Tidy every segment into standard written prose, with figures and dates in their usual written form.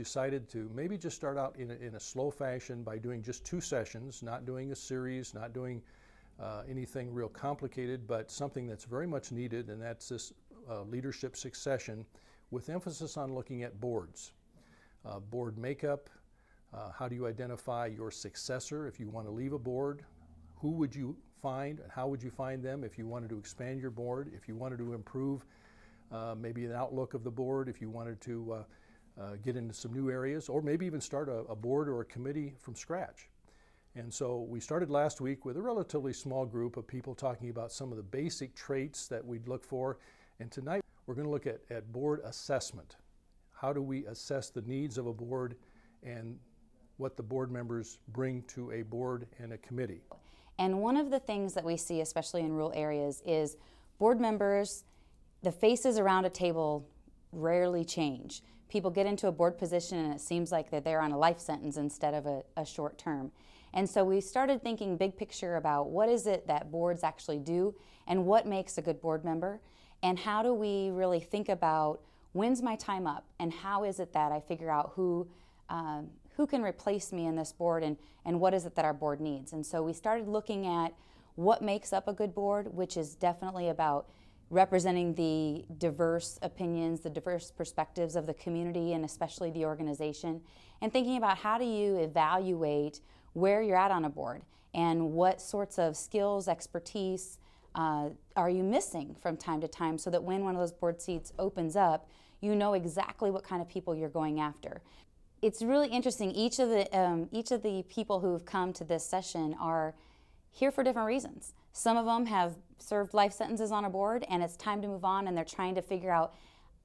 decided to maybe just start out in a slow fashion by doing just 2 sessions, not doing a series, not doing anything real complicated, but something that's very much needed, and that's this leadership succession with emphasis on looking at boards. Board makeup, how do you identify your successor if you want to leave a board? Who would you find and how would you find them if you wanted to expand your board, if you wanted to improve maybe an outlook of the board, if you wanted to get into some new areas, or maybe even start a board or a committee from scratch. And so we started last week with a relatively small group of people talking about some of the basic traits that we'd look for. And tonight we're going to look at board assessment. How do we assess the needs of a board and what the board members bring to a board and a committee? And one of the things that we see, especially in rural areas, is board members, the faces around a table rarely change. People get into a board position and it seems like that they're on a life sentence instead of a short term. And so we started thinking big picture about what is it that boards actually do and what makes a good board member, and how do we really think about when's my time up and how is it that I figure out who can replace me in this board and what is it that our board needs. And so we started looking at what makes up a good board, which is definitely about representing the diverse opinions, the diverse perspectives of the community and especially the organization, and thinking about how do you evaluate where you're at on a board and what sorts of skills, expertise are you missing from time to time, so that when one of those board seats opens up, you know exactly what kind of people you're going after. It's really interesting. Each of the people who've come to this session are here for different reasons. Some of them have served life sentences on a board and it's time to move on, and they're trying to figure out,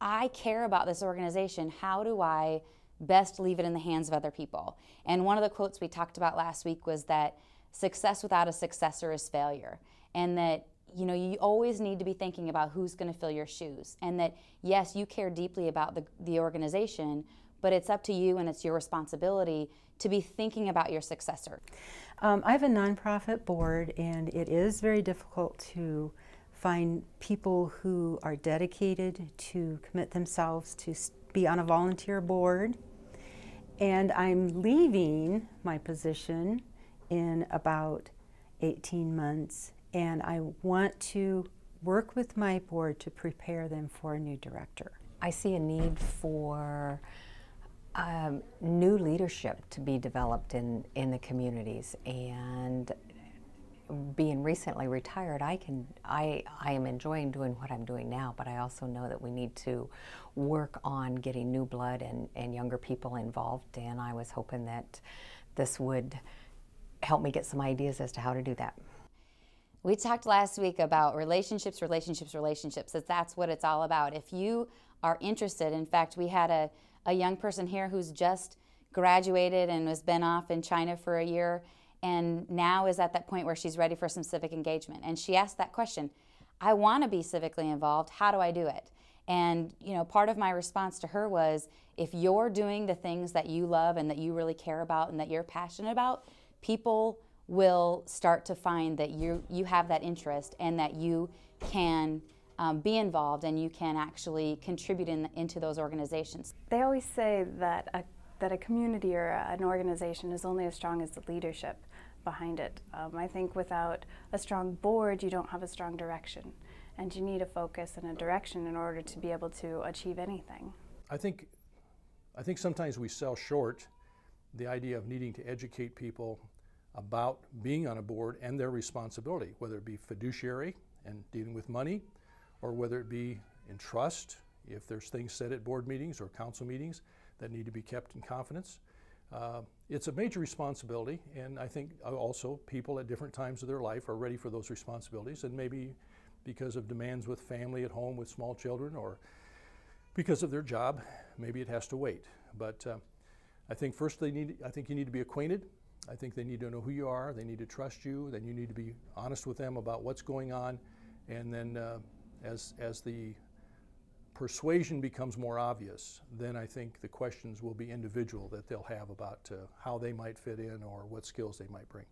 I care about this organization, how do I best leave it in the hands of other people? And one of the quotes we talked about last week was that success without a successor is failure, and that you always need to be thinking about who's going to fill your shoes, and that yes, you care deeply about the organization, but it's up to you and it's your responsibility to be thinking about your successor. I have a nonprofit board, and it is very difficult to find people who are dedicated to commit themselves to be on a volunteer board. And I'm leaving my position in about 18 months, and I want to work with my board to prepare them for a new director. I see a need for new leadership to be developed in the communities, and being recently retired, I am enjoying doing what I'm doing now, but I also know that we need to work on getting new blood and younger people involved, and I was hoping that this would help me get some ideas as to how to do that. We talked last week about relationships, that's what it's all about. If you are interested, in fact, we had a young person here who's just graduated and has been off in China for a year, and now is at that point where she's ready for some civic engagement. And she asked that question, I want to be civically involved, how do I do it? And part of my response to her was, if you're doing the things that you love and that you really care about and that you're passionate about, people will start to find that you have that interest and that you can be involved and you can actually contribute into those organizations. They always say that a community or an organization is only as strong as the leadership behind it. I think without a strong board, you don't have a strong direction, and you need a focus and a direction in order to be able to achieve anything. I think sometimes we sell short the idea of needing to educate people about being on a board and their responsibility, whether it be fiduciary and dealing with money, or whether it be in trust, if there's things said at board meetings or council meetings that need to be kept in confidence. It's a major responsibility, and I think also people at different times of their life are ready for those responsibilities, and maybe because of demands with family at home with small children, or because of their job, maybe it has to wait. But I think first you need to be acquainted. I think they need to know who you are, they need to trust you, then you need to be honest with them about what's going on, and then as the persuasion becomes more obvious, then I think the questions will be individual that they'll have about how they might fit in or what skills they might bring.